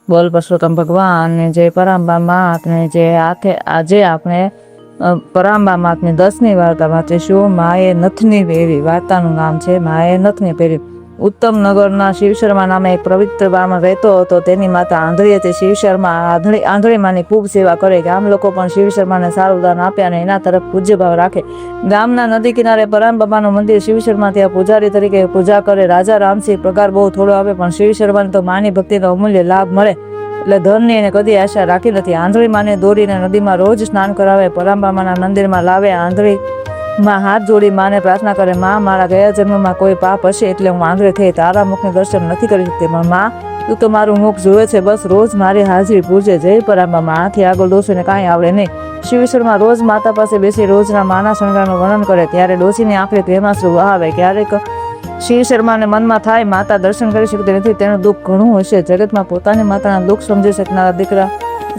બોલ પરસોત્તમ ભગવાન ને જય પરાંબા માત ને જે આજે આપણે પરાંબા માતની 10મી વાર્તા વાંચીશું. માએ નથની પહેરી. વાર્તાનું નામ છે માએ નથની પહેરી. ઉત્તમ નગરના શિવશર્મા નામે એક પવિત્ર બ્રાહ્મણ રહેતો હતો. તેની માતા આંધળી હતી. શિવશર્મા આંધળીમાની ખૂબ સેવા કરે. ગામ લોકો પણ શિવશર્માને સારું દાન આપે અને એના તરફ પૂજ્ય ભાવ રાખે. ગામના નદી કિનારે પરાંબાનું મંદિર. શિવશર્મા ત્યાં પૂજારી તરીકે પૂજા કરે. રાજા રામસિંહ પગાર બહુ થોડો આપે, પણ શિવશર્માને તો માની ભક્તિનો અમૂલ્ય લાભ મળે એટલે ધનની એને કદી આશા રાખી નથી. આંધળી માને દોરીને નદીમાં રોજ સ્નાન કરાવે, પરાંબાના મંદિરમાં લાવે. આંધળી માં હાથ જોડી માને પ્રાર્થના કરે, માં મારા ગયા જન્મમાં કોઈ પાપ હશે એટલે હું આંધળી થઈ તારા મુખનું દર્શન નથી કરી શકતી, પણ માં તું તો મારું મુખ જોવે છે, બસ રોજ મારી હાજરી પૂજે. જય પરાંબા. આથી આગળ ડોસીને કાંઈ આવડે નહીં. શિવશર્મા રોજ માતા પાસે બેસી રોજના માના શણગારનું વર્ણન કરે. ત્યારે ડોસીની આંખે પ્રેમાશ્રુ વહાવે. ક્યારેક શિવશર્માને મનમાં થાય માતા દર્શન કરી શકતી નથી, તેનું દુઃખ ઘણું હશે. જગતમાં પોતાની માતાના દુઃખ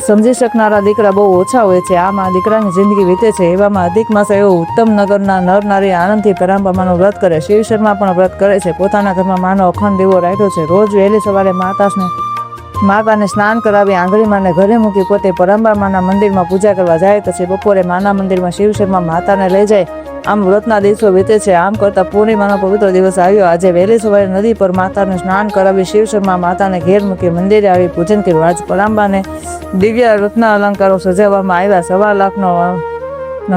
સમજી શકનારા દીકરા બહુ ઓછા હોય છે. આમાં દીકરાની જિંદગી વીતે છે. એવામાં અધિક માસ એવો ઉત્તમ નગરના નર નારી આનંદથી પરાંબાનું વ્રત કરે. શિવશર્મા પણ વ્રત કરે છે. પોતાના ઘરમાં માનો અખંડ દીવો રાખ્યો છે. રોજ વહેલી સવારે માતાને સ્નાન કરાવી આંધળી માને ઘરે મૂકી પોતે પરાંબાના મંદિરમાં પૂજા કરવા જાય. પછી બપોરે માના મંદિરમાં શિવશર્મા માતાને લઈ જાય. આમ વ્રતના દિવસો વીતે છે. આમ કરતા પૂર્ણિમાનો પવિત્ર દિવસ આવ્યો. આજે વહેલી સવારે નદી પર માતાને સ્નાન કરાવી શિવશર્મા માતાને ઘેર મૂકી મંદિરે આવી પૂજન કર્યું. આજ પરાંબાને દિવ્ય રત્ન અલંકારો સજાવવામાં આવ્યા. 1.25 લાખનો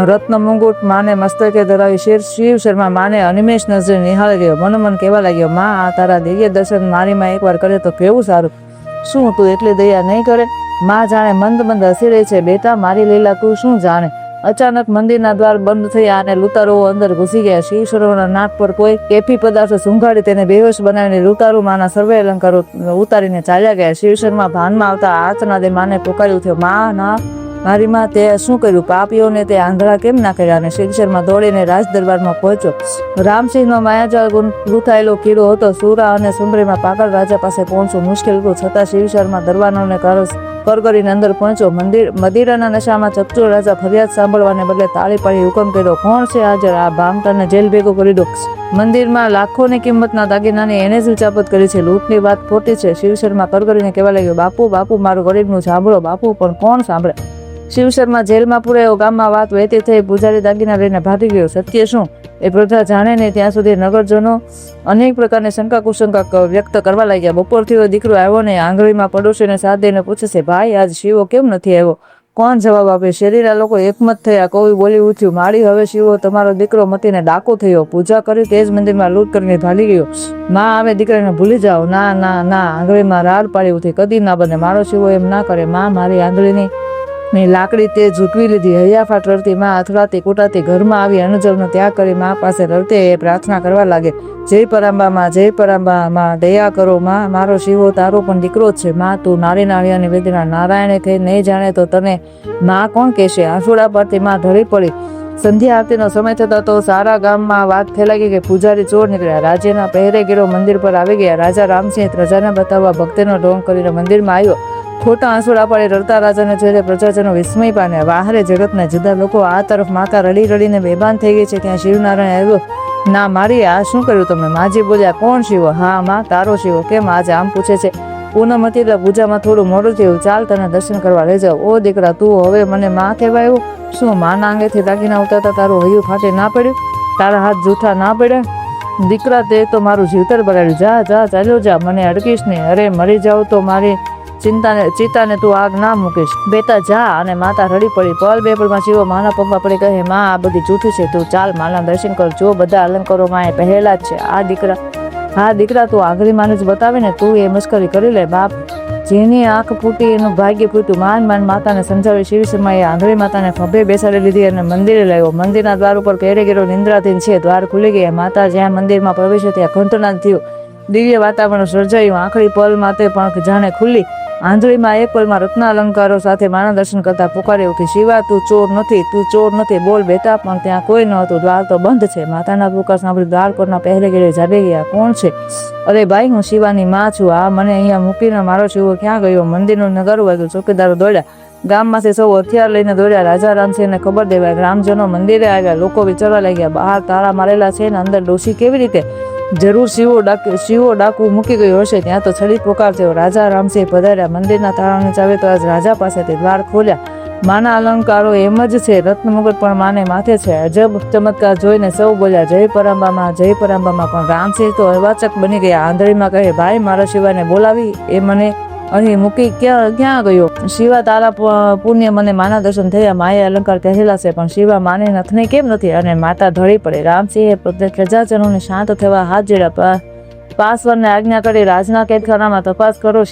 રત્ન મુંગુટ માને મસ્તકે ધરાવી શિવશર્મા માને અનિમેષ નજરે નિહાળી ગયો. મનોમન કહેવા લાગ્યો, માં આ તારા દિવ્ય દર્શન મારીમાં એકવાર કરે તો કેવું સારું. શું તું એટલી દયા નહીં કરે? માં જાણે મંદ મંદ હસી રહી છે. બેટા મારી લીલા તું શું જાણે. અચાનક મંદિરના દ્વાર બંધ થયા અને લૂંટારુઓ અંદર ઘૂસી ગયા. શિવશર્માના નાક પર કોઈ કેફી પદાર્થ સૂંઘાડી તેને બેહોશ બનાવીને લૂંટારુ માના સર્વે અલંકારો ઉતારીને ચાલ્યા ગયા. શિવશર્મા ભાનમાં આવતા આર્તનાદે માને પોકારી ઉઠ્યો, માં ના મારી માં તે શું કર્યું? પાપીઓને તે આંધળા કેમ ના કર્યા? અને શિવશર્મા દોડીને રાજ દરબારમાં પહોંચ્યો. રામસિંહનો માયાજાળ ગૂંથાયેલો કીડો હતો. સુરા અને સુંદરીમાં પાગલ રાજા પાસે પહોંચવું મુશ્કેલ હતું, છતાં શિવશર્મા દરબારોને કરગરીને અંદર પહોંચ્યો. મદિરાના નશામાં ચકચોર રાજા ફરિયાદ સાંભળવાને બદલે તાળી પાડી હુકમ કર્યો, કોણ છે હાજર? આ ભામટાને જેલ ભેગો કરી દો. મંદિરમાં લાખોની કિંમતના દાગીનાની એને જ ઉચાપત કરી છે. લૂંટની વાત ખોટી છે. શિવશર્મા કરગરીને કહેવા લાગ્યો, બાપુ બાપુ મારું ગરીબનું સાંભળો. બાપુ પણ કોણ સાંભળે? શિવશર્મા જેલમાં પુરાયો. ગામમાં વાત વહેતી થઈ. પૂજારી દાગીના લઈને ભાગી ગયો. સત્ય શું એ પ્રજા જાણે નહીં ત્યાં સુધી નગરજનો અનેક પ્રકારની શંકા કુશંકા વ્યક્ત કરવા લાગ્યા. બપોરથી દીકરો આવ્યો નહીં. આંગળીમાં પડોશીને સાથ દઈને પૂછે છે, ભાઈ આજ શિવો કેમ નથી આવ્યો? કોણ જવાબ આપે? શરીરના લોકો એકમત થયા. કોઈ બોલી ઉઠ્યું, માળી હવે શિવો તમારો દીકરો મતીને ડાકો થયો. પૂજા કરી તે જ મંદિરમાં લૂંટ કરીને ભાગી ગયો. માં આવે દીકરાને ભૂલી જાઓ. ના ના ના. આંગળીમાં રાડ પાડી ઉઠી, કદી ના બને. મારો શિવો એમ ના કરે. માં મારી આંગળીની લાકડી તે ઝૂંટવી લીધી. હૈયાફાટ રડતી માં અથડાતી કૂટાતી ઘરમાં આવી અનુજવનો ત્યાગ કરી માં પાસે રડતે એ પ્રાર્થના કરવા લાગે, જય પરાંબામાં, જય પરાંબામાં, દયા કરો માં, મારો શિવો તારો પણ દીકરો જ છે. માં તું નારી નાળિયાની વેદના નારાયણે થઈ નહીં જાણે તો તને માં કોણ કહેશે? આંસુડા પરથી માં ઢળી પડી. સંધ્યા આરતીનો સમય થતા તો સારા ગામમાં વાત ફેલાઈ ગઈ કે પૂજારી ચોર નીકળ્યા. રાજ્યના પહેરેગીરો મંદિર પર આવી ગયા. રાજા રામસિંહ પ્રજાને બતાવવા ભક્તિનો ઢોંગ કરીને મંદિરમાં આવ્યો. ખોટા આંસુડા પાડી રડતા રાજાને જોઈને પ્રજાજનો વિસ્મય પામ્યા. વાહરે જગતના જુદા લોકો આ તરફ માતા રડી રડીને બેભાન થઈ ગઈ છે. ત્યાં શિવનારાયણ આવ્યો. ના મારી આ શું કર્યું તમે? માજી બોલ્યા, કોણ શિવો? હા માં તારો શિવો. કેમ આજે આમ પૂછે છે? પૂનમ હતી એટલે પૂજામાં થોડું મોડું થયું. ચાલ તને દર્શન કરવા લઈ જાઓ. ઓ દીકરા તું હવે મને માં કહેવાયું? શું માના આંગેથી દાગીના ઉતારતા તારું હૈયું ફાટે ના પડ્યું? તારા હાથ જૂઠા ના પડ્યા? દીકરા તે તો મારું જીવતર બગાડ્યું. જા જા ચાલ્યો જા, મને અડકીશ નહીં. અરે મરી જાઉં તો મારી ચિતાને તું આગ ના મૂકીશ. બેટા જા. અને માતા રડી પડી. પલ બે પળમાં શિવો માના પગમાં પડી કહે, માં આ બધી જૂઠું છે. તું ચાલ માના દર્શન કર. જો બધા અલંકારો માં એ પહેરેલા જ છે. હા દીકરા તું આંગળી માને જ બતાવે ને. તું એ મસ્કરી કરી લે. બાપ જેની આંખ ફૂટી એનું ભાગ્ય ફૂટ્યું. માન માતાને સમજાવી શિવશર્માએ આંગળી માતાને ખભે બેસાડી લીધી અને મંદિરે લાવ્યો. મંદિરના દ્વાર ઉપર પહેરેગીરો નિંદ્રાધીન છે. દ્વાર ખુલી ગયા. માતા જ્યાં મંદિરમાં પ્રવેશે ત્યાં ઘંટનાદ થયો. દિવ્ય વાતાવરણ સર્જાયું. આંખડી પલ માતે પણ જાણે ખુલ્લી. આંધળીમાં એક પલમાં રત્ન અલંકારો સાથે માના દર્શન કરતા પુકારી ઉઠી, શિવા તું ચોર નથી, તું ચોર નથી. બોલ બેટા. પણ ત્યાં કોઈ ન હતું. દ્વાર તો બંધ છે. માતાના પુકાર સાંભળી દ્વાર પરના પહેરેગીરે જાગી ગયા. કોણ છે? અરે ભાઈ હું શિવાની માં છું. આ મને અહીંયા મૂકીને મારો શિવો ક્યાં ગયો? મંદિરનું નગારું વાગ્યું. ચોકીદારો દોડ્યા. ગામમાંથી સૌ હથિયાર લઈને દોડ્યા. રાજા રામસિંહને ખબર દેવાય. ગ્રામજનો મંદિરે આવ્યા. લોકો વિચારવા લાગ્યા, બહાર તાળા મારેલા છે ને અંદર ડોશી કેવી રીતે? જરૂર શિવો ડાકુ મૂકી ગયો હશે. ત્યાં તો છડી પોકાર થયો. રાજા રામસિંહ પધાર્યા. મંદિરના તાળાની ચાવી તો આજ રાજા પાસેથી દ્વાર ખોલ્યા. માના અલંકારો એમ જ છે. રત્ન મુગટ પણ માને માથે છે. અજબ ચમત્કાર જોઈને સૌ બોલ્યા જય પરાંબામાં, જય પરાંબામાં. પણ રામસિંહ તો અવાચક બની ગયા. આંધળીમાં કહે ભાઈ મારા શિવાને બોલાવી, એ મને અહીં મૂકી ક્યાં ગયો? શિવા તારા પુણ્ય મને માના દર્શન થયા. માએ અલંકાર કહેલા છે પણ શિવા માને નથને કેમ નથી? અને માતા ઢળી પડે. રામસિંહે પ્રજાજનોને શાંત થવા હાથ જોડ્યા. પાસવાનને આજ્ઞા કરી રાજના કેદખાનામાં તપાસ કરો.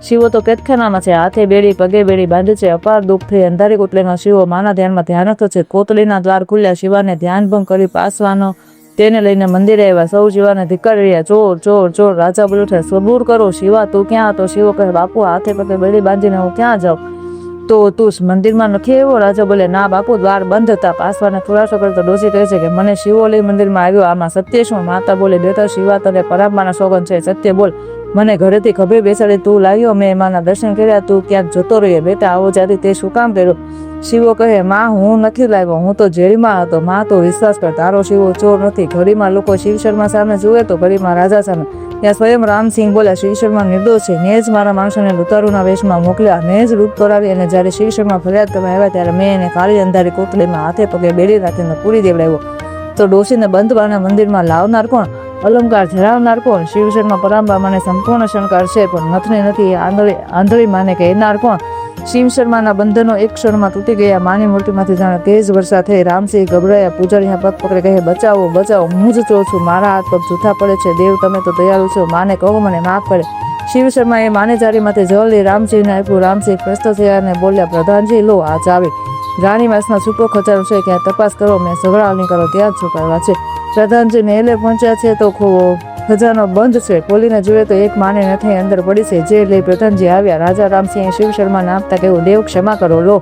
શિવો તો કેદખાનામાં છે. હાથે બેડી પગે બેડી બાંધી છે. અપાર દુઃખ થઈ અંધારી કોટલીમાં શિવો માના ધ્યાનમાં ધ્યાનસ્થ છે. કોટલીના દ્વાર ખુલ્યા. શિવાને ધ્યાન ભંગ કરી પાસવાનો તેને લઈને મંદિરે આવ્યા. સૌ શિવાને ધિક્કારી રહ્યા. ચોર ચોર ચોર. રાજા બોલ્યો છે સબૂર કરો. શિવા તું ક્યાં હતો? શિવો કહે બાપુ હાથે પગે બેડી બાંધીને હું ક્યાં જાઉં? તો તું મંદિરમાં નથી આવ્યો? રાજા બોલે ના બાપુ દ્વાર બંધ હતા. પાસવાને ખુલાસો કરતો ડોસી કહે છે કે મને શિવો લઈ મંદિરમાં આવ્યો. આમાં સત્ય શું? માતા બોલે બેટા શિવા તને પરાંબાના સોગંદ છે. સત્ય બોલ. મને ઘરેથી ખભે બેસાડી તું લાવ્યો. મેં એમાંના દર્શન કર્યા. તું ક્યાંક જતો રહ્યો. બેટા આવો જાતિ તે શું કામ કર્યો? શિવો કહે માં હું નથી લાવ્યો, હું તો જેલમાં હતો. માં તો વિશ્વાસ કર તારો શિવો ચોર નથી. ઘડીમાં લોકો શિવ શર્મા સામે જુએ તો ઘડીમાં રાજા સામે. ત્યાં સ્વયં રામસિંહ બોલ્યા શિવ શર્મા નિર્દોષ છે. મેં જ મારા માણસોને લૂંટારૂના વેશમાં મોકલ્યા. મેં જ લૂંટ કરાવી. અને જ્યારે શિવ શર્મા ફરિયાદ કરવા આવ્યા ત્યારે મેં એને કાળી અંધારી કોટડીમાં હાથે પગે બેડી રાખીને પૂરી દેવડાવ્યો. તો ડોશીને બંધ બારના મંદિરમાં લાવનાર કોણ? અલંકાર ધરાવનાર કોણ? શિવ શર્મા પરાંબા મને સંપૂર્ણ શણકાર છે પણ નથને નથી. આંધળી માને કહેનાર કોણ? શિવ શર્માના બંધનો એક ક્ષણમાં તૂટી ગયા. માની મૂર્તિમાંથી જાણે તેજ વર્ષા થઈ. રામસિંહ ગભરાયા. પૂજારીના પગ પકડે કહે બચાવો બચાવો, હું જ ચોર છું. મારા હાથ પગ જૂઠા પડે છે. દેવ તમે તો દયાળુ છો. માને કહો મને માફ કરે. શિવ શર્માએ માને જારીમાંથી જળ લઈ રામસિંહને આપ્યું. રામસિંહ પ્રસ્તુત થયા અને બોલ્યા પ્રધાનજી લો આ ચાવી. રાણીવાસના સૂકો ખજાનો છે ત્યાં તપાસ કરો. મેં સગડા નહીં કરો ત્યાં જ છુપાવ્યા છે. પ્રધાનજી મેલે પહોંચ્યા છે તો ખજાનો બંધ છે. ખોલીને જોઈએ તો એક માને નથી અંદર પડી છે. જે લઈ પ્રધાનજી આવ્યા. રાજા રામસિંહે શિવ શર્માને આપતા કહ્યું દેવ ક્ષમા કરો, લો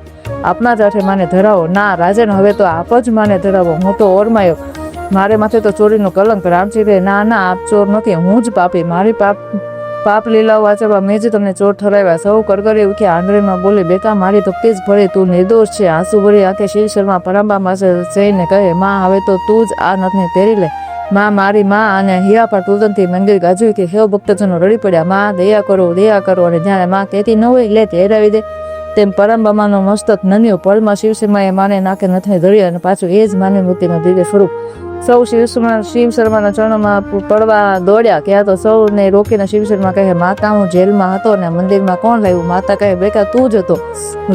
આપના જ હાથે માને ધરાવો. ના રાજન હવે તો આપ જ માને ધરાવો. હું તો ઓરમાયો, મારે માથે તો ચોરીનું કલંક. રામસિંહ ના ના આપ ચોર નથી, હું જ પાપી. મારી પાપ લીલાઓ વાંચવા મેં જ તમને ચોર ઠરાવ્યા. સૌ કરગરી ઉઠ્યા. આંધળીમાં બોલે બેટા મારી તો પ્લીઝ ભરે તું નિર્દોષ છે. આંસુ ભરી આંખે શિવ શર્મા પરાંબા પાસે જઈને કહે માં હવે તો તું જ આ નથને પહેરી લે. માં મારી માં. અને હીરા પર તુલંથી મંદિર ગાજ્યું કે હેવ ભક્તજનો રડી પડ્યા માં દયા કરો દયા કરો. અને જ્યારે માં કહેતી ન હોય લે તેરાવી દે તેમ પરાંબામાનું મસ્તક નન્યું. પળમાં શિવ શર્માએ માને નાકે નથને ધરી અને પાછું એ જ માની મૂર્તિનું દિવ્ય સ્વરૂપ. સૌ શિવ શર્માના ચરણોમાં પડવા દોડ્યા. ક્યાં તો સૌને રોકીને શિવ શર્મા કહે માતા હું જેલમાં હતો ને મંદિરમાં કોણ લાવ્યું? માતા કહે બેટા તું જ હતો.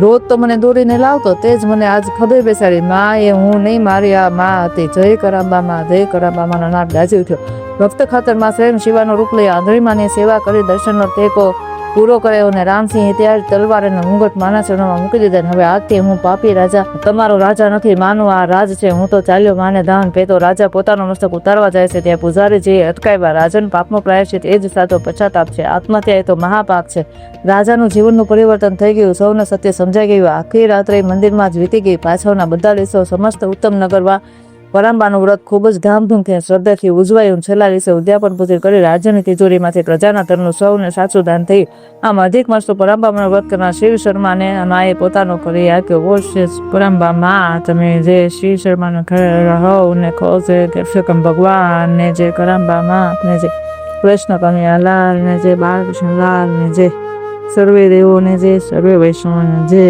રોજ તો મને દોરીને લાવતો, તે જ મને આજ ખભે બેસાડી. માં એ હું નહીં, મારી આ માં હતી. જય કરાંબામાં, જય કરાંબામાંનો નાદ ગાજી ઉઠ્યો. ભક્ત ખાતરમાં સ્વયં શિવાનું રૂપ લઈ આંધળીમાની સેવા કરી દર્શનનો ટેકો પૂરો કર્યો. અને રામસિંહે ત્યારે તલવાર અને મુંગટ માના ચરણોમાં મૂકી દીધા. હવે આજથી હું પાપી રાજા તમારો રાજા નથી, માનું આ રાજ છે. હું તો ચાલ્યો માને ધાન પેતો. રાજા પોતાનો મસ્તક ઉતારવા જાય છે ત્યાં પૂજારીજીએ અટકાવ્યા. રાજન પાપનો પ્રાયશ્ચિત એ જ સાચો પશ્ચાતાપ છે. આત્મહત્યા એ તો મહાપાપ છે. રાજાનું જીવનનું પરિવર્તન થઈ ગયું. સૌને સત્ય સમજાઈ ગયું. આખી રાત્રે મંદિરમાં જ વીતી ગઈ. પાછળના બધા દિવસો સમસ્ત ઉત્તમ નગરમાં પરાંબાનું વ્રત ખૂબ જ ધામધૂમથી શ્રદ્ધાથી ઉજવાયું. છેલ્લા દિવસે ઉદ્યાપન પૂજન કરી રાજ્યની તિજોરીમાંથી પ્રજાના ધનનું સૌને સાચું દાન થયું. આમ અધિક માસનું પરાંબાનું વ્રત કરનાર શિવ શર્માને માએ પોતાનો કરી આપ્યો. ઓ પરાંબા માં તમે જે શિવ શર્માને રહો ને કહો છે કે ભગવાન ને જે કરાંબા માં આપને જે કૃષ્ણ કનૈયા લાલ ને જે બાળકૃષ્ણ લાલ ને જે સર્વે દેવો ને જે સર્વે વૈષ્ણવ ને જે